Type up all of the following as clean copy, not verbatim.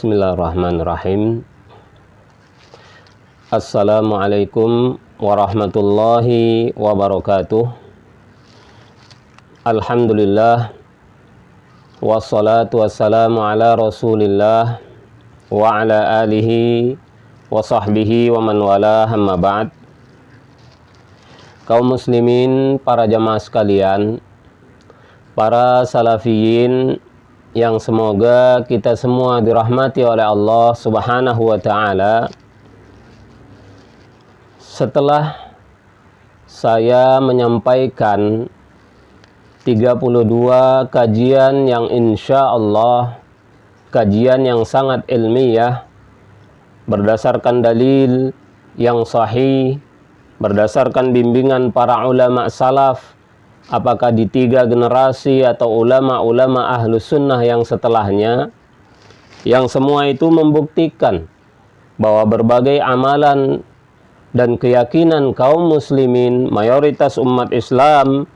Bismillahirrahmanirrahim. Assalamualaikum warahmatullahi wabarakatuh. Alhamdulillah, wassalatu wassalamu ala rasulillah wa ala alihi wa sahbihi wa man wala, amma ba'd. Kaum muslimin, para jamaah sekalian, para salafiyin yang semoga kita semua dirahmati oleh Allah Subhanahu wa ta'ala. Setelah saya menyampaikan 32 kajian yang insya Allah kajian yang sangat ilmiah, berdasarkan dalil yang sahih, berdasarkan bimbingan para ulama salaf, apakah di 3 generasi atau ulama-ulama ahlus sunnah yang setelahnya, yang semua itu membuktikan bahwa berbagai amalan dan keyakinan kaum muslimin, mayoritas umat Islam,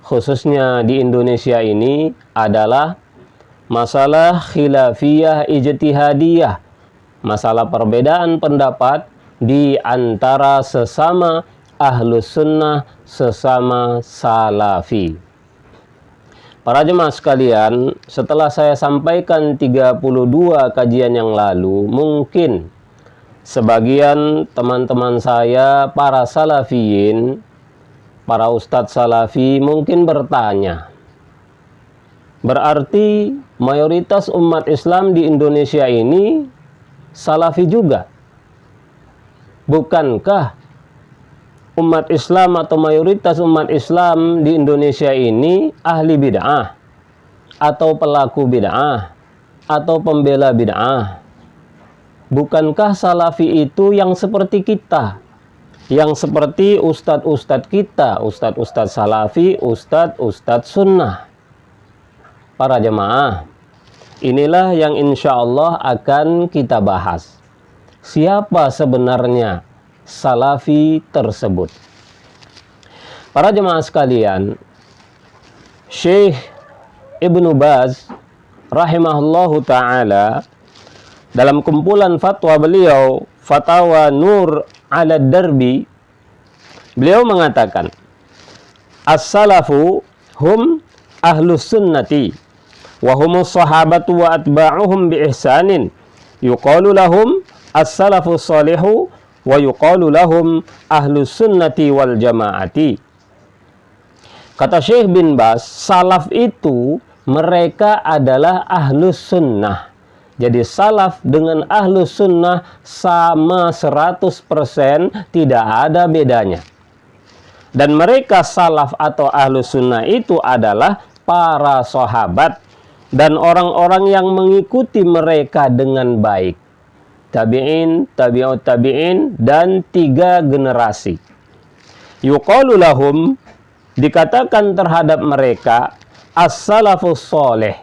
khususnya di Indonesia ini, adalah masalah khilafiyah ijtihadiyah, masalah perbedaan pendapat di antara sesama ahlus sunnah, sesama salafi. Para jemaah sekalian, setelah saya sampaikan 32 kajian yang lalu, mungkin sebagian teman-teman saya, para salafiyin, para ustadz salafi mungkin bertanya, berarti mayoritas umat Islam di Indonesia ini salafi juga? Bukankah umat Islam atau mayoritas umat Islam di Indonesia ini ahli bid'ah, atau pelaku bid'ah, atau pembela bid'ah? Bukankah salafi itu yang seperti kita, yang seperti ustadz-ustadz kita, ustadz-ustadz salafi, ustadz-ustadz sunnah? Para jemaah, inilah yang insya Allah akan kita bahas. Siapa sebenarnya salafi tersebut? Para jemaah sekalian, Syekh Ibnu Baz rahimahullahu ta'ala, dalam kumpulan fatwa beliau, Fatawa Nur ala Darbi, beliau mengatakan, as-salafu hum ahlus sunnati wa humus sahabatu wa atba'uhum bi ihsanin, yuqalu lahum as-salafu salihu wa yuqalu lahum ahlus sunnati wal jamaati. Kata Syekh bin Baz, salaf itu mereka adalah ahlus sunnah. Jadi salaf dengan ahlus sunnah sama 100%, tidak ada bedanya. Dan mereka salaf atau ahlus sunnah itu adalah para sahabat dan orang-orang yang mengikuti mereka dengan baik, tabi'in, tabi'ut tabi'in, dan 3 generasi. Yuqalu lahum, dikatakan terhadap mereka, as-salafus soleh.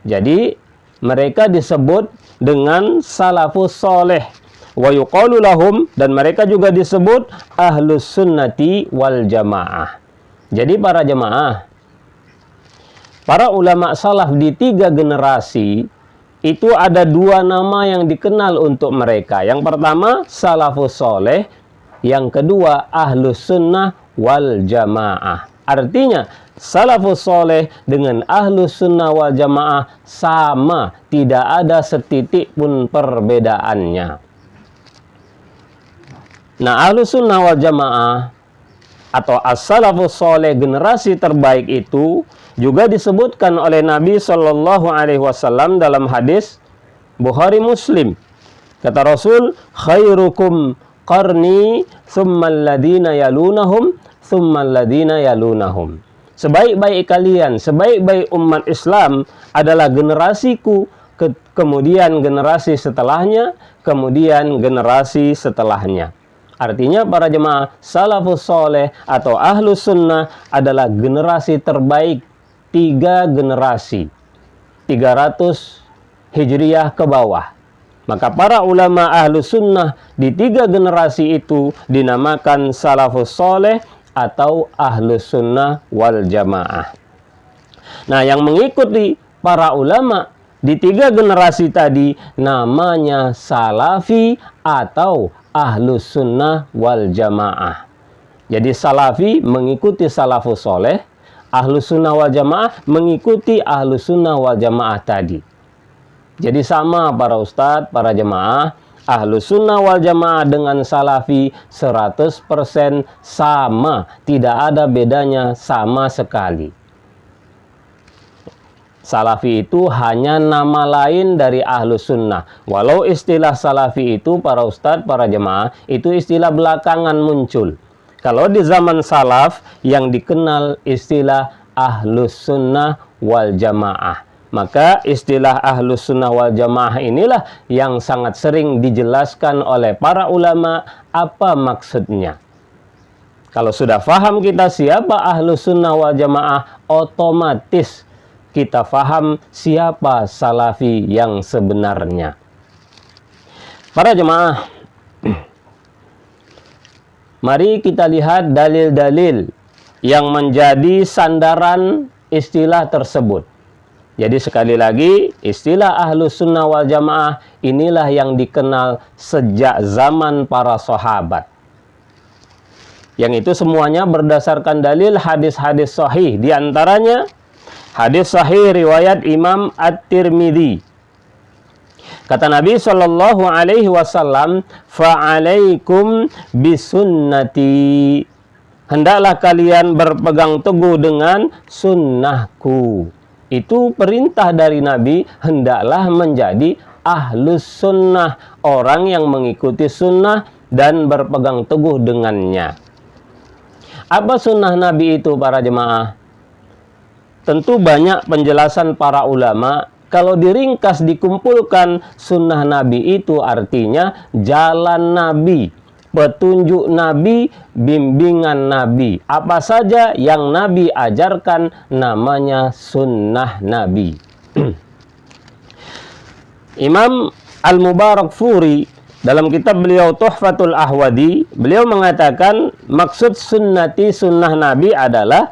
Jadi mereka disebut dengan salafus soleh. Wa yuqalu lahum, dan mereka juga disebut ahlus sunnati wal jamaah. Jadi para jemaah, para ulama salaf di 3 generasi itu ada 2 nama yang dikenal untuk mereka. Yang pertama salafus soleh, yang kedua ahlus sunnah wal jamaah. Artinya salafus soleh dengan ahlus sunnah wal jamaah sama, tidak ada setitik pun perbedaannya. Nah, ahlus sunnah wal jamaah atau as-salafus soleh, generasi terbaik itu juga disebutkan oleh Nabi Shallallahu Alaihi Wasallam dalam hadis Bukhari Muslim. Kata Rasul, khairukum qarni thummal ladina yalunahum thummal ladina yalunahum. Sebaik-baik kalian, sebaik-baik umat Islam adalah generasiku, kemudian generasi setelahnya, kemudian generasi setelahnya. Artinya para jemaah, salafus soleh atau ahlus sunnah adalah generasi terbaik, 3 generasi, 300 Hijriyah ke bawah. Maka para ulama ahlus sunnah di 3 generasi itu dinamakan salafus soleh atau ahlus sunnah wal jamaah. Nah, yang mengikuti para ulama di 3 generasi tadi namanya salafi atau ahlus sunnah wal jamaah. Jadi salafi mengikuti salafus soleh, ahlus sunnah wal jamaah mengikuti ahlus sunnah wal jamaah tadi. Jadi sama para ustadz, para jemaah, ahlus sunnah wal jamaah dengan salafi 100% sama, tidak ada bedanya sama sekali. Salafi itu hanya nama lain dari ahlus sunnah. Walau istilah salafi itu para ustadz, para jemaah, itu istilah belakangan muncul. Kalau di zaman salaf yang dikenal istilah ahlus sunnah wal jamaah. Maka istilah ahlus sunnah wal jamaah inilah yang sangat sering dijelaskan oleh para ulama apa maksudnya. Kalau sudah paham kita siapa ahlus sunnah wal jamaah, otomatis kita paham siapa salafi yang sebenarnya. Para jemaah, mari kita lihat dalil-dalil yang menjadi sandaran istilah tersebut. Jadi sekali lagi, istilah ahlus sunnah wal jamaah inilah yang dikenal sejak zaman para sahabat. Yang itu semuanya berdasarkan dalil hadis-hadis sahih. Di antaranya hadis sahih riwayat Imam At-Tirmidzi. Kata Nabi Shallallahu Alaihi Wasallam, "Fa'alaikum bisunnati." Hendaklah kalian berpegang teguh dengan sunnahku. Itu perintah dari Nabi, hendaklah menjadi ahlus sunnah, orang yang mengikuti sunnah dan berpegang teguh dengannya. Apa sunnah Nabi itu para jemaah? Tentu banyak penjelasan para ulama. Kalau diringkas, dikumpulkan, sunnah Nabi itu artinya jalan Nabi, petunjuk Nabi, bimbingan Nabi. Apa saja yang Nabi ajarkan namanya sunnah Nabi. Imam Al-Mubarakfuri dalam kitab beliau Tuhfatul Ahwadi, beliau mengatakan maksud sunnati, sunnah Nabi adalah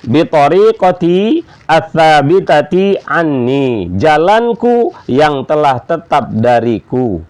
bitariqati ats-tsabitati anni, jalanku yang telah tetap dariku.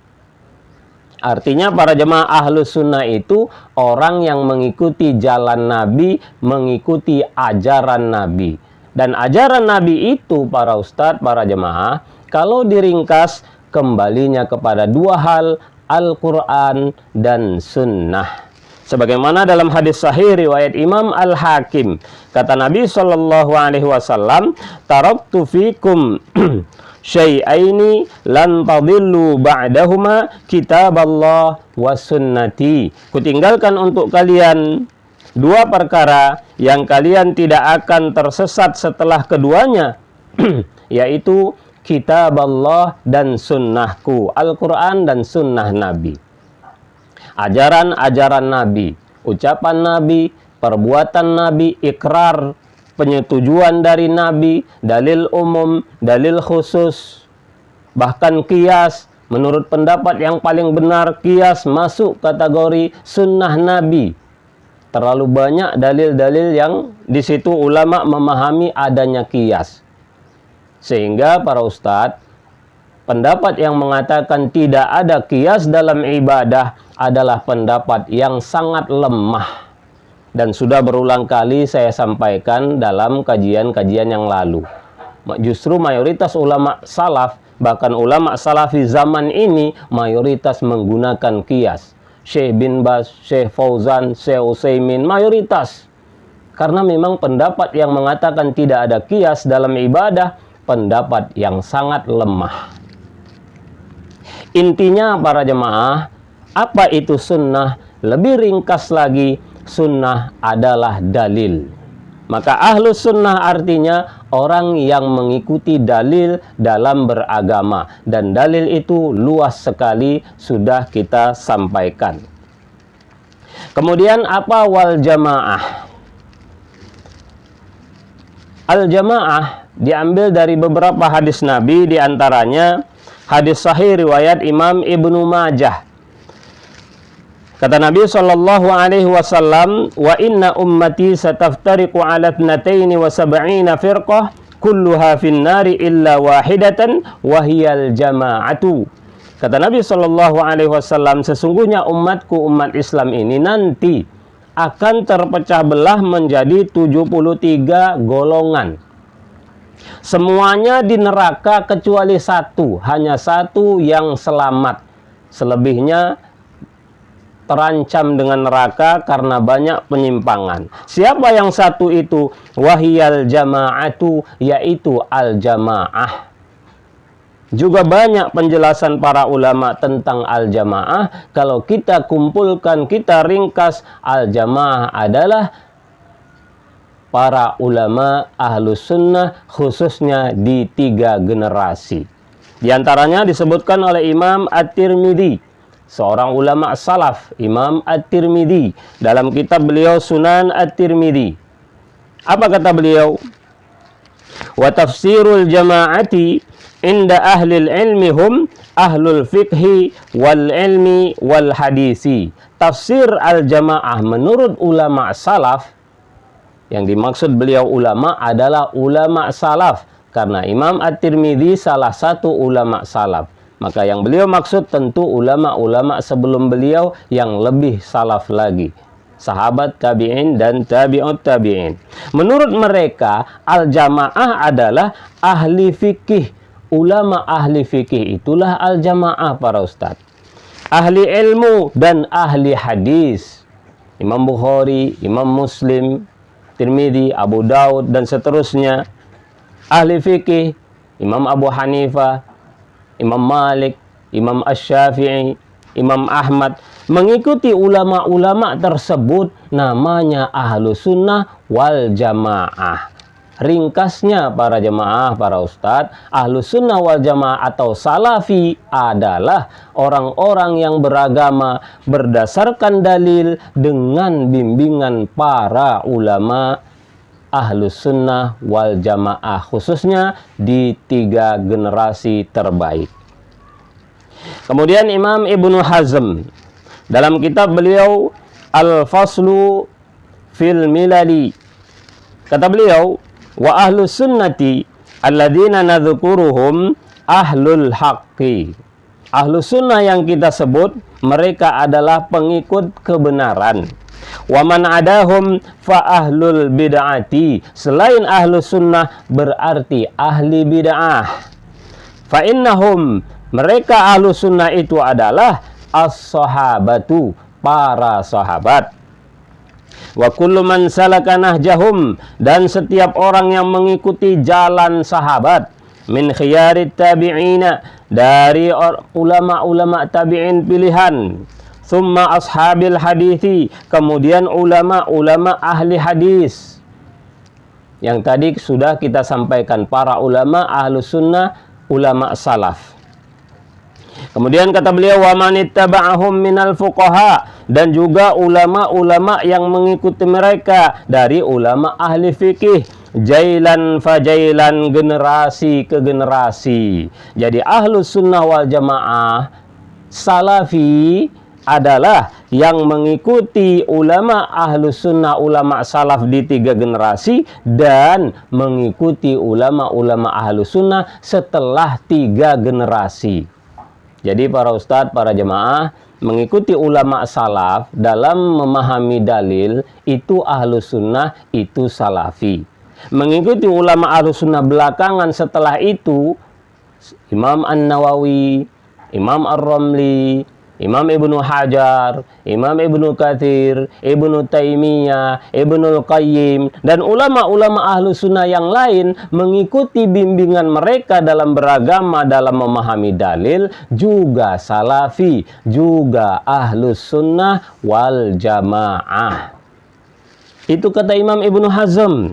Artinya para jemaah ahlus sunnah itu orang yang mengikuti jalan Nabi, mengikuti ajaran Nabi. Dan ajaran Nabi itu para ustadz, para jemaah, kalau diringkas kembalinya kepada 2 hal, Al-Quran dan sunnah. Sebagaimana dalam hadis sahih riwayat Imam Al-Hakim, kata Nabi Shallallahu Alaihi Wasallam, "Taraktu fikum syai'aini lan tadillu ba'dahuma kitaballah wa sunnati." Kutinggalkan untuk kalian 2 perkara yang kalian tidak akan tersesat setelah keduanya, yaitu kitaballah dan sunnahku, Al-Quran dan sunnah Nabi. Ajaran-ajaran Nabi, ucapan Nabi, perbuatan Nabi, ikrar, penyetujuan dari Nabi, dalil umum, dalil khusus, bahkan qiyas. Menurut pendapat yang paling benar, qiyas masuk kategori sunnah Nabi. Terlalu banyak dalil-dalil yang di situ ulama memahami adanya qiyas. Sehingga para ustadz, pendapat yang mengatakan tidak ada qiyas dalam ibadah adalah pendapat yang sangat lemah. Dan sudah berulang kali saya sampaikan dalam kajian-kajian yang lalu. Justru mayoritas ulama salaf, bahkan ulama salafi zaman ini, mayoritas menggunakan qiyas. Syekh bin Baz, Syekh Fauzan, Syekh Utsaimin, mayoritas. Karena memang pendapat yang mengatakan tidak ada qiyas dalam ibadah, pendapat yang sangat lemah. Intinya para jemaah, apa itu sunnah? Lebih ringkas lagi, sunnah adalah dalil. Maka ahlus sunnah artinya orang yang mengikuti dalil dalam beragama. Dan dalil itu luas sekali, sudah kita sampaikan. Kemudian apa wal jamaah? Al-jamaah diambil dari beberapa hadis Nabi, diantaranya hadis sahih riwayat Imam Ibnu Majah. Kata Nabi Shallallahu Alaihi Wasallam, "Wa inna ummati sataftariqu ala 72 firqah, kulluha finnari illa wahidatan wahiyal jama'atu. Kata Nabi Shallallahu Alaihi Wasallam, sesungguhnya umatku, umat Islam ini nanti akan terpecah belah menjadi 73 golongan. Semuanya di neraka kecuali satu, hanya satu yang selamat. Selebihnya terancam dengan neraka karena banyak penyimpangan. Siapa yang satu itu? Wahiyal jama'atu, yaitu al-jamaah. Juga banyak penjelasan para ulama tentang al-jamaah. Kalau kita kumpulkan, kita ringkas, al-jamaah adalah para ulama ahlus sunnah, khususnya di 3 generasi. Di antaranya disebutkan oleh Imam At-Tirmidzi, seorang ulama salaf, Imam At-Tirmidzi, dalam kitab beliau Sunan At-Tirmidzi. Apa kata beliau? Wa tafsirul jama'ati inda ahlil ilmi hum ahlul fiqhi wal ilmi wal hadisi. Tafsir al-jamaah menurut ulama salaf, yang dimaksud beliau ulama adalah ulama salaf, karena Imam At-Tirmidzi salah satu ulama salaf. Maka yang beliau maksud tentu ulama-ulama sebelum beliau yang lebih salaf lagi, sahabat tabi'in dan tabi'ut tabi'in. Menurut mereka, al-jamaah adalah ahli fikih. Ulama ahli fikih itulah al-jamaah para ustadz. Ahli ilmu dan ahli hadis. Imam Bukhari, Imam Muslim, Tirmidzi, Abu Daud, dan seterusnya. Ahli fikih, Imam Abu Hanifah, Imam Malik, Imam Asy-Syafi'i, Imam Ahmad. Mengikuti ulama-ulama tersebut namanya ahlu sunnah wal jamaah. Ringkasnya para jemaah, para ustadz, ahlu sunnah wal jamaah atau salafi adalah orang-orang yang beragama berdasarkan dalil dengan bimbingan para ulama ahlu sunnah wal jamaah, khususnya di 3 generasi terbaik. Kemudian Imam Ibnu Hazm dalam kitab beliau Al-Faslu fil Milali, kata beliau, wa ahlus sunnati alladzina nadzukuruhum ahlul haqqi. Ahlus sunnah yang kita sebut, mereka adalah pengikut kebenaran. Wa man adahum fa ahlul bid'ati. Selain ahlus sunnah berarti ahli bid'ah. Fa innahum, mereka ahlus sunnah itu adalah as-sahabatu, para sahabat. Wa kullu man salaka nahjahum, dan setiap orang yang mengikuti jalan sahabat, min khiyarit tabi'ina, dari ulama-ulama tabi'in pilihan, summa ashabil hadithi, kemudian ulama-ulama ahli hadis. Yang tadi sudah kita sampaikan, para ulama ahlus sunnah, ulama salaf. Kemudian kata beliau, wa manittaba'ahum minal fuqaha, dan juga ulama-ulama yang mengikuti mereka dari ulama ahli fikih, jailan fajailan, generasi ke generasi. Jadi ahlus sunnah wal jamaah salafi adalah yang mengikuti ulama ahlus sunnah, ulama salaf di 3 generasi, dan mengikuti ulama-ulama ahlus sunnah setelah 3 generasi. Jadi para ustadz, para jemaah, mengikuti ulama salaf dalam memahami dalil itu ahlus sunnah, itu salafi. Mengikuti ulama ahlus sunnah belakangan setelah itu, Imam An-Nawawi, Imam Ar-Ramli, Imam Ibnu Hajar, Imam Ibnu Katsir, Ibnu Taimiyah, Ibnu Qayyim, dan ulama-ulama ahlu sunnah yang lain mengikuti bimbingan mereka dalam beragama, dalam memahami dalil, juga salafi, juga ahlu sunnah wal jamaah. Itu kata Imam Ibnu Hazm.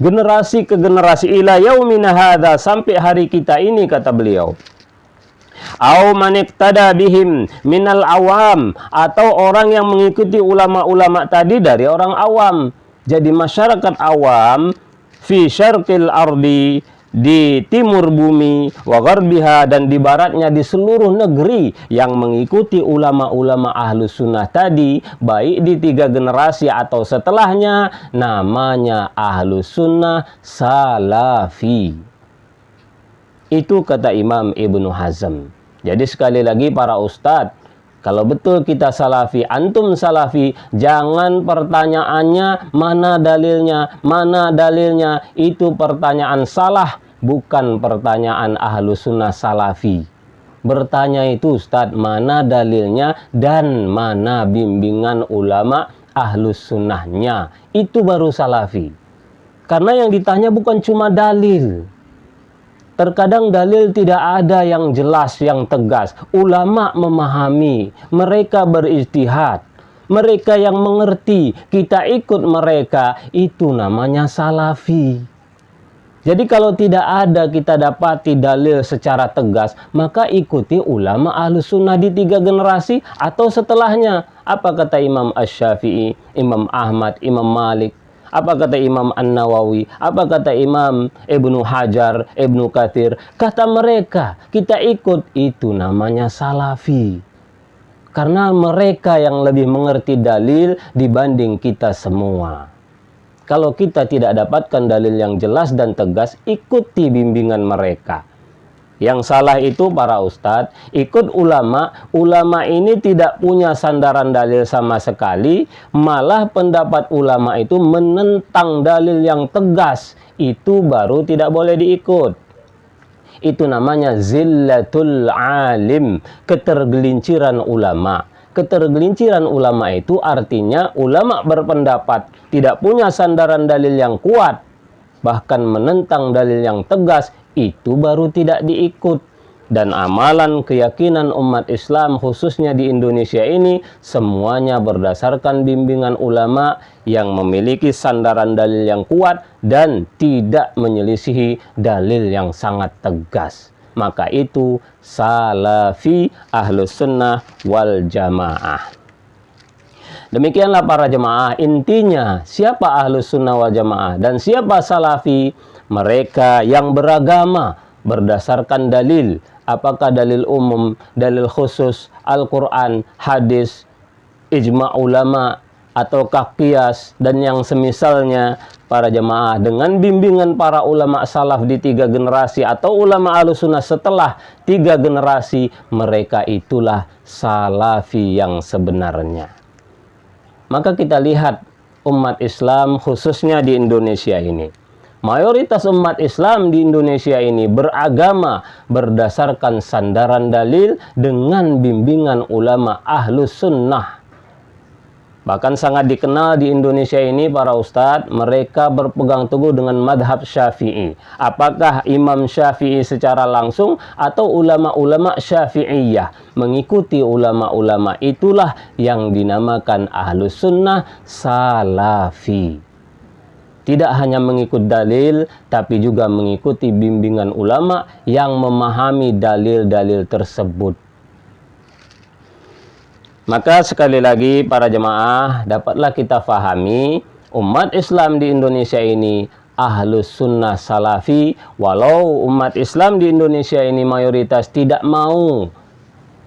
Generasi ke generasi ila yaumina hadza, sampai hari kita ini, kata beliau. Au maniqtada bihim minal awam, atau orang yang mengikuti ulama-ulama tadi dari orang awam. Jadi masyarakat awam fi syarqil ardi, di timur bumi, wa gharbiha, dan di baratnya, di seluruh negeri yang mengikuti ulama-ulama ahlus sunnah tadi, baik di 3 generasi atau setelahnya, namanya ahlus sunnah salafi. Itu kata Imam Ibnu Hazm. Jadi sekali lagi para ustadz, kalau betul kita salafi, antum salafi, jangan pertanyaannya mana dalilnya, itu pertanyaan salah, bukan pertanyaan ahlus sunnah salafi. Bertanya itu ustadz, mana dalilnya dan mana bimbingan ulama ahlus sunnahnya, itu baru salafi. Karena yang ditanya bukan cuma dalil. Terkadang dalil tidak ada yang jelas, yang tegas. Ulama memahami, mereka berijtihad, mereka yang mengerti, kita ikut mereka, itu namanya salafi. Jadi kalau tidak ada kita dapati dalil secara tegas, maka ikuti ulama ahlus sunnah di 3 generasi atau setelahnya. Apa kata Imam Asy-Syafi'i, Imam Ahmad, Imam Malik? Apa kata Imam An-Nawawi? Apa kata Imam Ibnu Hajar, Ibnu Katsir? Kata mereka, kita ikut, itu namanya salafi. Karena mereka yang lebih mengerti dalil dibanding kita semua. Kalau kita tidak dapatkan dalil yang jelas dan tegas, ikuti bimbingan mereka. Yang salah itu para ustadz, ikut ulama. Ulama ini tidak punya sandaran dalil sama sekali. Malah pendapat ulama itu menentang dalil yang tegas. Itu baru tidak boleh diikut. Itu namanya zillatul alim, ketergelinciran ulama. Ketergelinciran ulama itu artinya ulama berpendapat tidak punya sandaran dalil yang kuat, bahkan menentang dalil yang tegas, itu baru tidak diikut. Dan amalan keyakinan umat Islam khususnya di Indonesia ini semuanya berdasarkan bimbingan ulama yang memiliki sandaran dalil yang kuat dan tidak menyelisihi dalil yang sangat tegas. Maka itu salafi ahlus sunnah wal jamaah. Demikianlah para jemaah, intinya siapa ahlus sunnah wal jamaah dan siapa salafi? Mereka yang beragama berdasarkan dalil. Apakah dalil umum, dalil khusus, Al-Quran, hadis, ijma' ulama, ataukah qiyas, dan yang semisalnya. Para jemaah, dengan bimbingan para ulama salaf di 3 generasi atau ulama ahlus sunnah setelah 3 generasi, mereka itulah salafi yang sebenarnya. Maka kita lihat umat Islam khususnya di Indonesia ini. Mayoritas umat Islam di Indonesia ini beragama berdasarkan sandaran dalil dengan bimbingan ulama ahlus sunnah. Bahkan sangat dikenal di Indonesia ini para ustadz, mereka berpegang teguh dengan madhab Syafi'i. Apakah Imam Syafi'i secara langsung atau ulama-ulama Syafi'iyah? Mengikuti ulama-ulama itulah yang dinamakan ahlus sunnah salafi. Tidak hanya mengikut dalil, tapi juga mengikuti bimbingan ulama yang memahami dalil-dalil tersebut. Maka sekali lagi para jemaah, dapatlah kita fahami umat Islam di Indonesia ini ahlus sunnah salafi. Walau umat Islam di Indonesia ini mayoritas tidak mau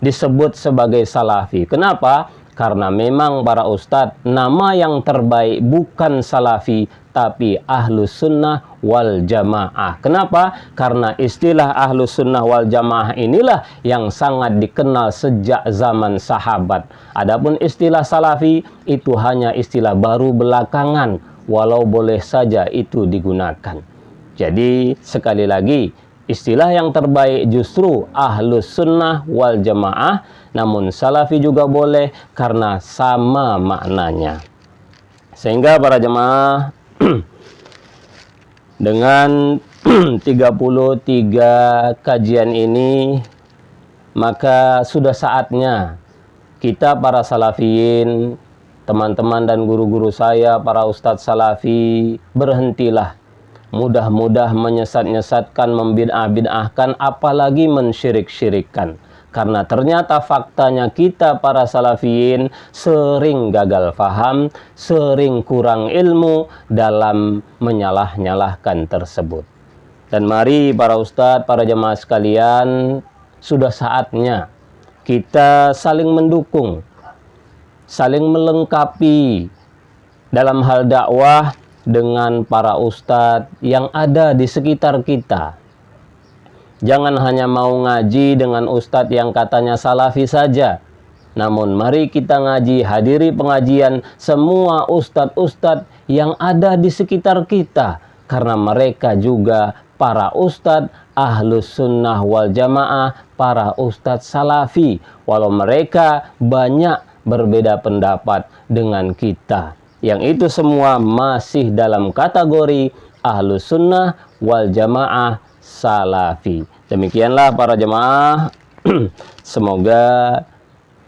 disebut sebagai salafi. Kenapa? Karena memang para ustadz, nama yang terbaik bukan salafi, tapi ahlus sunnah wal jamaah. Kenapa? Karena istilah ahlus sunnah wal jamaah inilah yang sangat dikenal sejak zaman sahabat. Adapun istilah salafi itu hanya istilah baru belakangan, walau boleh saja itu digunakan. Jadi sekali lagi, istilah yang terbaik justru ahlus sunnah wal jamaah. Namun salafi juga boleh karena sama maknanya. Sehingga para jemaah dengan 33 kajian ini, maka sudah saatnya kita para salafiyin, teman-teman dan guru-guru saya, para ustadz salafi, berhentilah mudah-mudah menyesat-nyesatkan, membid'ah-bid'ahkan, apalagi mensyirik-syirikkan. Karena ternyata faktanya kita para salafiyin sering gagal faham, sering kurang ilmu dalam menyalah-nyalahkan tersebut. Dan mari para ustadz, para jemaah sekalian, sudah saatnya kita saling mendukung, saling melengkapi dalam hal dakwah dengan para ustadz yang ada di sekitar kita. Jangan hanya mau ngaji dengan ustadz yang katanya salafi saja. Namun mari kita ngaji, hadiri pengajian semua ustadz-ustadz yang ada di sekitar kita. Karena mereka juga para ustadz ahlus sunnah wal jamaah, para ustadz salafi. Walau mereka banyak berbeda pendapat dengan kita. Yang itu semua masih dalam kategori ahlus sunnah wal jamaah salafi. Demikianlah para jemaah. Semoga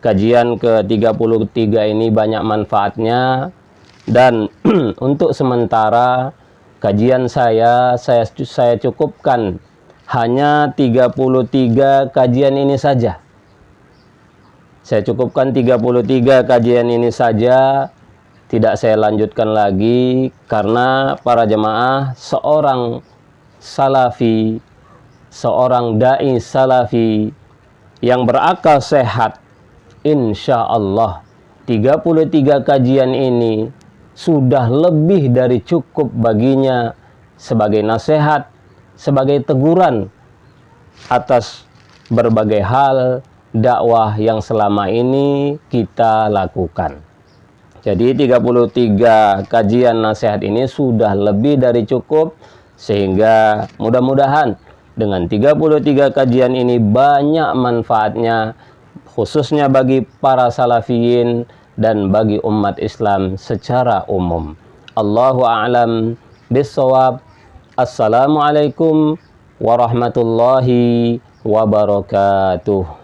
kajian ke-33 ini banyak manfaatnya. Dan untuk sementara kajian saya cukupkan hanya 33 kajian ini saja. Saya cukupkan 33 kajian ini saja. Tidak saya lanjutkan lagi karena para jemaah, seorang salafi, seorang dai salafi yang berakal sehat, insya Allah 33 kajian ini sudah lebih dari cukup baginya sebagai nasihat, sebagai teguran atas berbagai hal dakwah yang selama ini kita lakukan. Jadi 33 kajian nasihat ini sudah lebih dari cukup, sehingga mudah-mudahan dengan 33 kajian ini banyak manfaatnya, khususnya bagi para salafiyin dan bagi umat Islam secara umum. Allahu a'lam bissawab. Assalamualaikum warahmatullahi wabarakatuh.